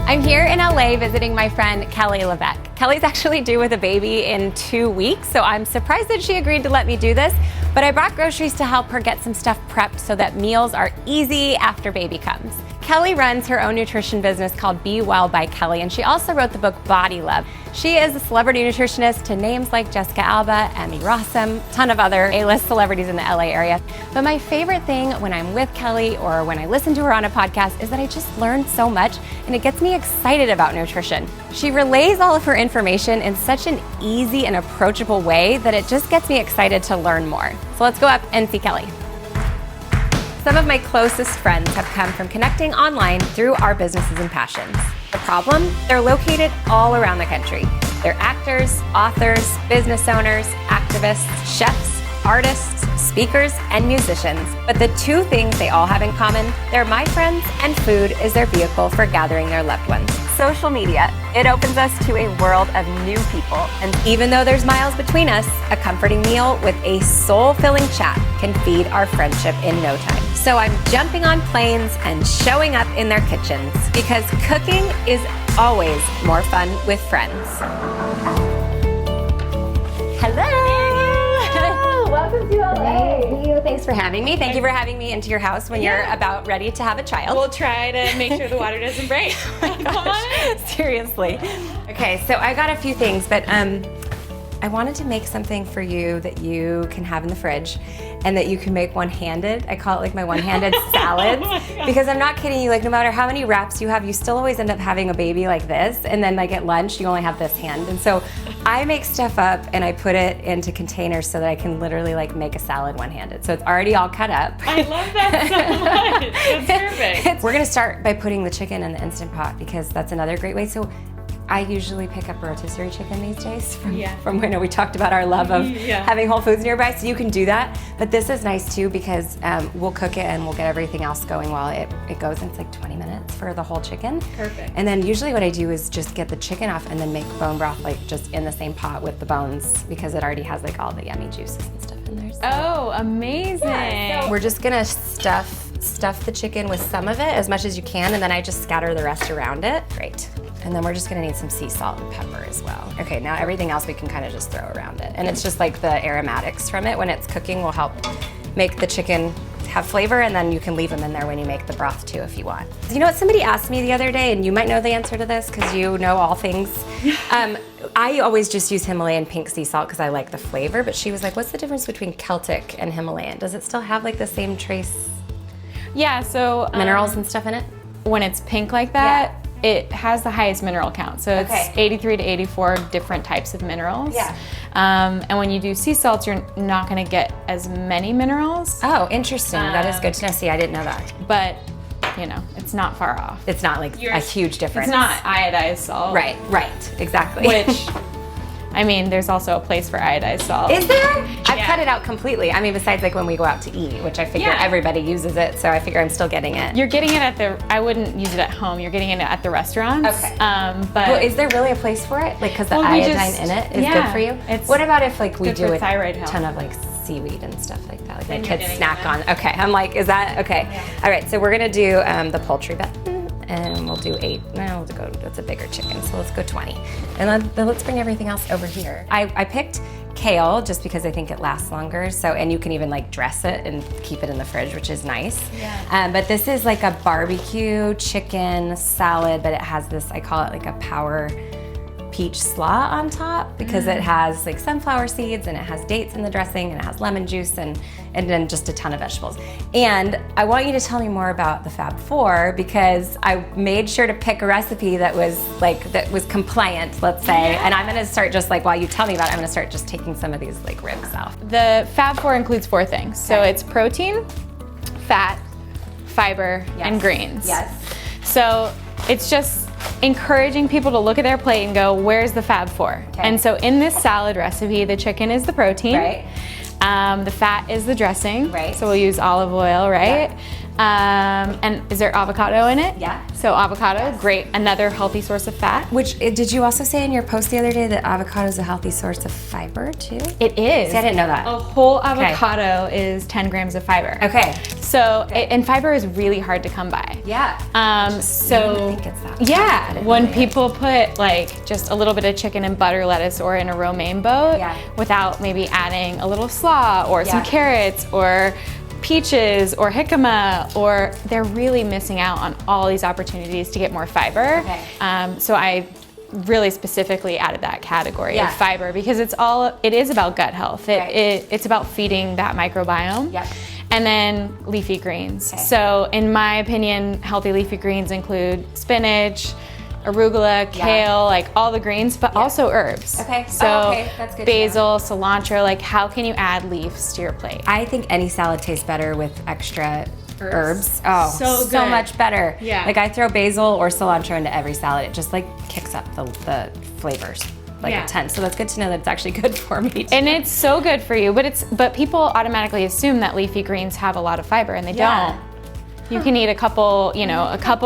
I'm here in LA visiting my friend Kelly Levesque. Kelly's actually due with a baby in 2 weeks, so I'm surprised that she agreed to let me do this, but I brought groceries to help her get some stuff prepped so that meals are easy after baby comes. Kelly runs her own nutrition business called Be Well by Kelly, and she also wrote the book Body Love. She is a celebrity nutritionist to names like Jessica Alba, Emmy Rossum, a ton of other A-list celebrities in the LA area. But my favorite thing when I'm with Kelly or when I listen to her on a podcast is that I just learn so much and it gets me excited about nutrition. She relays all of her information in such an easy and approachable way that it just gets me excited to learn more. So let's go up and see Kelly. Some of my closest friends have come from connecting online through our businesses and passions. The problem? They're located all around the country. They're actors, authors, business owners, activists, chefs, artists, speakers, and musicians. But the two things they all have in common, they're my friends, and food is their vehicle for gathering their loved ones. Social media, it opens us to a world of new people. And even though there's miles between us, a comforting meal with a soul-filling chat can feed our friendship in no time. So I'm jumping on planes and showing up in their kitchens because cooking is always more fun with friends. Hello! Welcome to LA. Thank you. Thanks for having me. Thank you for having me into your house when you're about ready to have a child. We'll try to make sure the water doesn't break. Come on. Seriously. Okay, so I got a few things, but I wanted to make something for you that you can have in the fridge and that you can make one-handed. I call it like my one-handed salads because I'm not kidding you, like no matter how many wraps you have, you still always end up having a baby like this, and then like at lunch you only have this hand. And so I make stuff up and I put it into containers so that I can literally like make a salad one-handed. So it's already all cut up. I love that so much. That's perfect. We're gonna start by putting the chicken in the Instant Pot because that's another great way. So I usually pick up rotisserie chicken these days from when we talked about our love of having Whole Foods nearby, so you can do that. But this is nice too because we'll cook it and we'll get everything else going while it goes. And it's like 20 minutes for the whole chicken. Perfect. And then usually what I do is just get the chicken off and then make bone broth like just in the same pot with the bones because it already has like all the yummy juices and stuff in there. So. Oh, amazing. Yeah, so we're just gonna stuff the chicken with some of it as much as you can, and then I just scatter the rest around it. Great. And then we're just gonna need some sea salt and pepper as well. Okay, now everything else we can kind of just throw around it. And it's just like the aromatics from it when it's cooking will help make the chicken have flavor, and then you can leave them in there when you make the broth too if you want. You know what, somebody asked me the other day, and you might know the answer to this because you know all things. I always just use Himalayan pink sea salt because I like the flavor, but she was like, what's the difference between Celtic and Himalayan? Does it still have like the same trace Yeah, so minerals and stuff in it? When it's pink like that, it has the highest mineral count. So it's 83 to 84 different types of minerals. Yeah. And when you do sea salts, you're not gonna get as many minerals. Oh, interesting. That is good to know. See, I didn't know that. But, you know, it's not far off. It's not like a huge difference. It's not iodized salt. Right, exactly. Which, I mean, there's also a place for iodized salt. Is there? I've cut it out completely. I mean, besides like when we go out to eat, which I figure everybody uses it, so I figure I'm still getting it. You're getting it I wouldn't use it at home. You're getting it at the restaurants. Okay. But well, is there really a place for it? Like, because the iodine in it is good for you? What about if like we do a ton of like seaweed and stuff like that? Like my kids snack on. Okay, I'm like, is that, okay. Yeah. All right, so we're gonna do the poultry button. And we'll do 8. No, that's a bigger chicken, so let's go 20. And then let's bring everything else over here. I picked kale just because I think it lasts longer. So, and you can even like dress it and keep it in the fridge, which is nice. Yeah. But this is like a barbecue chicken salad, but it has this, I call it like a power peach slaw on top because it has like sunflower seeds and it has dates in the dressing and it has lemon juice and then just a ton of vegetables. And I want you to tell me more about the Fab Four because I made sure to pick a recipe that was compliant, let's say. And I'm gonna start just like, while you tell me about it, I'm gonna start just taking some of these like ribs off. The Fab Four includes 4 things. So it's protein, fat, fiber, and greens. Yes. So it's just encouraging people to look at their plate and go, where's the Fab Four? Okay. And so in this salad recipe, the chicken is the protein. Right. The fat is the dressing. Right. So we'll use olive oil, right? Yeah. And is there avocado in it? Yeah. So avocado, great. Another healthy source of fat. Which, did you also say in your post the other day that avocado is a healthy source of fiber too? It is. See, I didn't know that. A whole avocado is 10 grams of fiber. Okay. So, and fiber is really hard to come by. Yeah. So, I think it's that. yeah, when people put like just a little bit of chicken and butter lettuce or in a romaine boat without maybe adding a little slaw or some carrots or peaches or jicama, or they're really missing out on all these opportunities to get more fiber. So I really specifically added that category of fiber because it is about gut health. It's about feeding that microbiome. And then leafy greens. So in my opinion, healthy leafy greens include spinach, arugula, kale, like all the greens, but also herbs. So that's good basil, cilantro, like how can you add leaves to your plate? I think any salad tastes better with extra herbs. Oh, so much better. Yeah. Like I throw basil or cilantro into every salad. It just like kicks up the flavors like a ton. So that's good to know that it's actually good for me too. And it's so good for you, but people automatically assume that leafy greens have a lot of fiber and they don't. You can eat a couple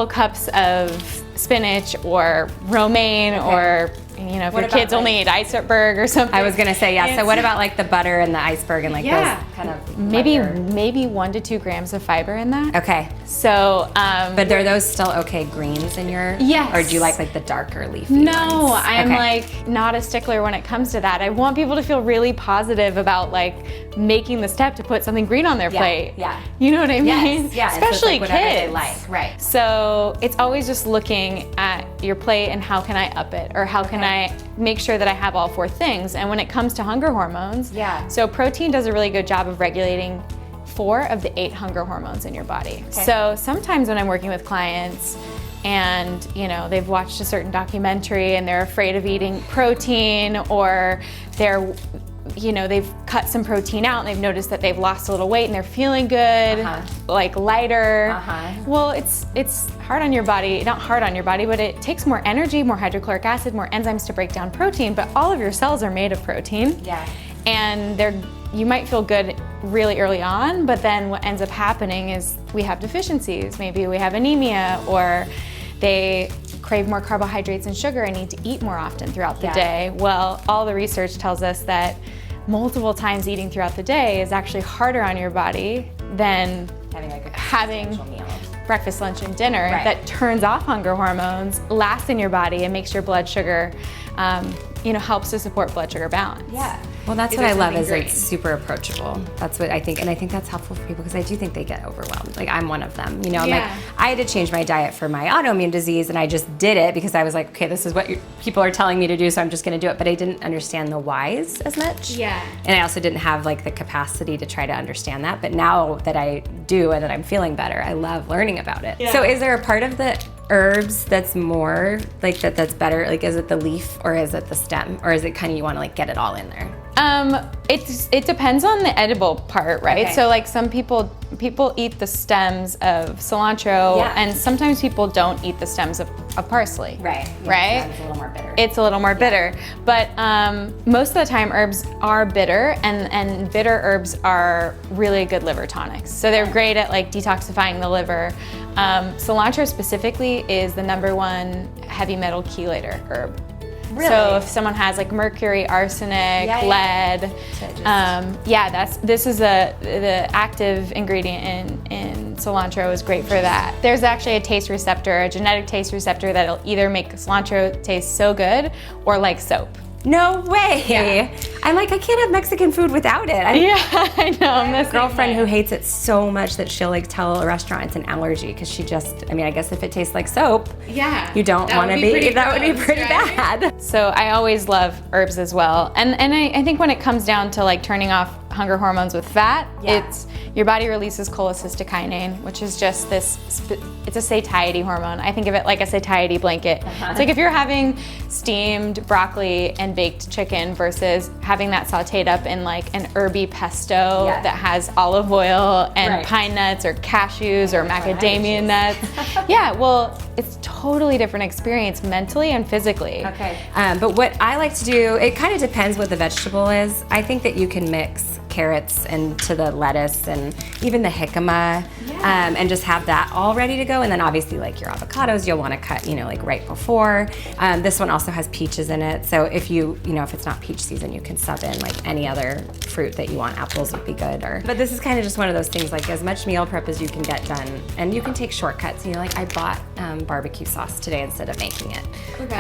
cups of spinach or romaine or if your kids only eat iceberg or something. I was gonna say so what about like the butter and the iceberg and like those kind of maybe 1 to 2 grams of fiber in that. Okay. So but are those still okay greens in your or do you like the darker leafy No, ones? I'm like not a stickler when it comes to that. I want people to feel really positive about like making the step to put something green on their plate. You know what I mean? Especially so kids. They like. Right. So it's always just looking at your plate and how can I up it or how can I make sure that I have all 4 things. And when it comes to hunger hormones, so protein does a really good job of regulating 4 of the 8 hunger hormones in your body. So sometimes when I'm working with clients and they've watched a certain documentary and they're afraid of eating protein, or they've cut some protein out and they've noticed that they've lost a little weight and they're feeling good, like lighter. Well, it's hard on your body, not hard on your body, but it takes more energy, more hydrochloric acid, more enzymes to break down protein, but all of your cells are made of protein. And you might feel good really early on, but then what ends up happening is we have deficiencies. Maybe we have anemia, or they crave more carbohydrates and sugar and need to eat more often throughout the day. Well, all the research tells us that multiple times eating throughout the day is actually harder on your body than having breakfast, lunch, and dinner that turns off hunger hormones, lasts in your body, and makes your blood sugar, helps to support blood sugar balance. Well, that's what I love is it's super approachable. That's what I think, and I think that's helpful for people because I do think they get overwhelmed. Like I'm one of them, I'm like, I had to change my diet for my autoimmune disease and I just did it because I was like, okay, this is what people are telling me to do, so I'm just gonna do it. But I didn't understand the whys as much. And I also didn't have like the capacity to try to understand that. But now that I do and that I'm feeling better, I love learning about it. So is there a part of the herbs that's more like that's better? Like is it the leaf or is it the stem, or is it kind of you want to like get it all in there? It depends on the edible part, right? So like some people eat the stems of cilantro, and sometimes people don't eat the stems of parsley. Right? It's a little more bitter. It's a little more bitter, but most of the time herbs are bitter, and bitter herbs are really good liver tonics. So they're great at like detoxifying the liver. Cilantro specifically is the #1 heavy metal chelator herb. So if someone has like mercury, arsenic, lead, this is the active ingredient in cilantro is great for that. There's actually a taste receptor, a genetic taste receptor that'll either make cilantro taste so good or like soap. No way! I'm like, I can't have Mexican food without it. I know. I have a girlfriend who hates it so much that she'll like tell a restaurant it's an allergy because she just, I guess if it tastes like soap, you don't want to be, that would be pretty bad. So I always love herbs as well. And I think when it comes down to like turning off hunger hormones with fat, it's your body releases cholecystokinin, which is just it's a satiety hormone. I think of it like a satiety blanket. It's like if you're having steamed broccoli and baked chicken versus having that sauteed up in like an herby pesto that has olive oil and pine nuts or cashews or macadamia nuts. Well, it's totally different experience mentally and physically. But what I like to do, it kind of depends what the vegetable is. I think that you can mix carrots into the lettuce and even the jicama, and just have that all ready to go. And then obviously like your avocados, you'll want to cut, you know, like right before. This one also has peaches in it. So if if it's not peach season, you can sub in like any other fruit that you want. Apples would be good. But this is kind of just one of those things, like as much meal prep as you can get done. And you can take shortcuts. You know, like I bought barbecue sauce today instead of making it. Okay.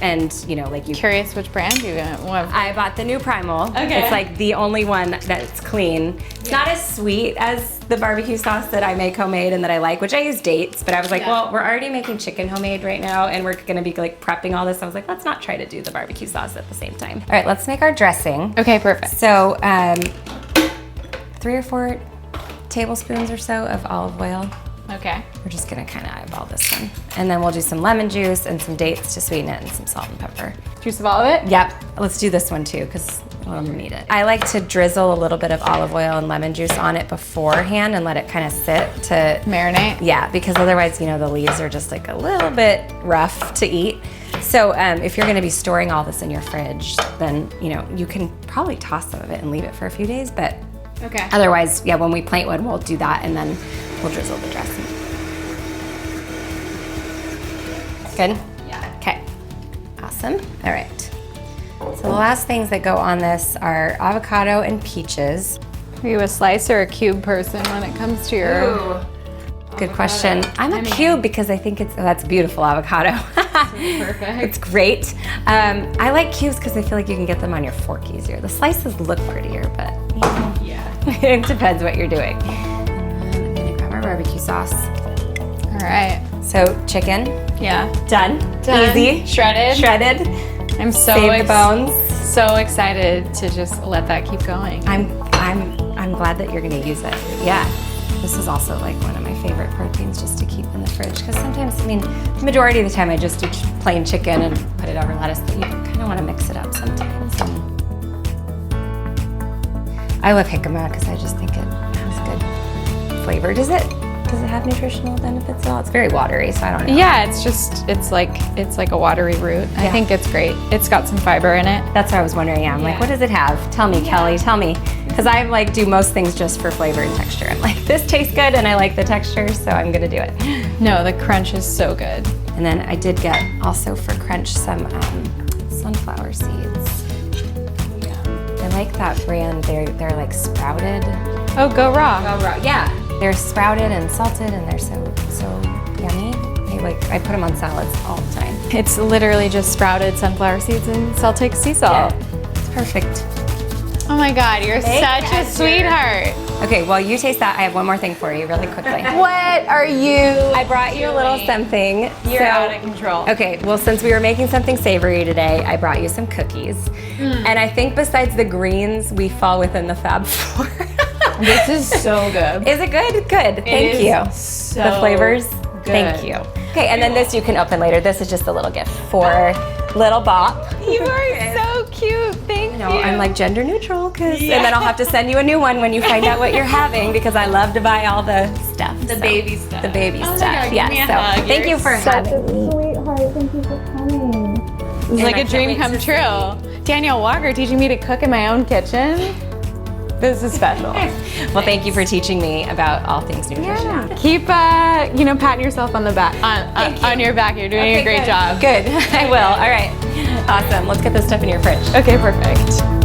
And you know, like Curious which brand you got? I bought the new Primal. Okay. It's like the only one that's clean. It's not as sweet as the barbecue sauce that I make homemade and that I like, which I use dates, but I was like, well, we're already making chicken homemade right now and we're gonna be like prepping all this. I was like, let's not try to do the barbecue sauce at the same time. All right, let's make our dressing. Okay, perfect. So 3 or 4 tablespoons or so of olive oil. Okay. We're just gonna kind of eyeball this one. And then we'll do some lemon juice and some dates to sweeten it and some salt and pepper. Juice of all of it? Yep, let's do this one too, because I'm gonna need it. I like to drizzle a little bit of olive oil and lemon juice on it beforehand and let it kind of sit to marinate. Yeah, because otherwise, you know, the leaves are just like a little bit rough to eat. So if you're gonna be storing all this in your fridge, then, you know, you can probably toss some of it and leave it for a few days, but okay. Otherwise, yeah, when we plant one, we'll do that and then we'll drizzle the dressing. Good? Yeah. Okay, awesome. All right. So the last things that go on this are avocado and peaches. Are you a slice or a cube person when it comes to your... Ooh. Good question. I'm a cube because I think that's beautiful avocado. Perfect. It's great. I like cubes because I feel like you can get them on your fork easier. The slices look prettier, but you know, it depends what you're doing. I'm gonna grab our barbecue sauce. All right. So chicken. Yeah. Done. Easy. Shredded. Shredded. I'm so Save the bones. So excited to just let that keep going. I'm glad that you're gonna use it. Yeah. This is also like one of my favorite proteins just to keep in the fridge because sometimes, I mean, the majority of the time I just do plain chicken and put it over lettuce, but you kind of want to mix it up sometimes. I love jicama because I just think it has good flavor. Does it have nutritional benefits at all? It's very watery, so I don't know. Yeah, it's like a watery root. I think it's great. It's got some fiber in it. That's what I was wondering. Yeah, I'm like, what does it have? Tell me, Kelly, tell me. Because I like do most things just for flavor and texture. I'm like, this tastes good and I like the texture, so I'm gonna do it. No, the crunch is so good. And then I did get also for crunch some sunflower seeds. Yeah. I like that brand. They're like sprouted. Oh, Go Raw. Go Raw. Yeah. They're sprouted and salted and they're so yummy. I put them on salads all the time. It's literally just sprouted sunflower seeds and Celtic sea salt. Yeah. It's perfect. Oh my God, you're such a sweetheart. Okay, well, you taste that. I have one more thing for you really quickly. What are you I brought you a little something. You're out of control. Okay, well, since we were making something savory today, I brought you some cookies. And I think besides the greens, we fall within the Fab Four. This is so good. Is it good? Good. Thank you. So the flavors? good. Thank you. Okay, and then this you can open later. This is just a little gift for little Bop. You are so cute. Thank you. I'm like gender neutral, and then I'll have to send you a new one when you find out what you're having because I love to buy all the stuff. The baby stuff. The baby stuff. God, Yeah. give me a So hug. thank you for having me. Sweetheart, thank you for coming. It's like a dream come true. Danielle Walker teaching me to cook in my own kitchen. This is special. Well, thank you for teaching me about all things nutrition. Yeah. Keep, patting yourself on the back, on your back. You're doing a great job. Good. I will. All right. Awesome. Let's get this stuff in your fridge. Okay, perfect.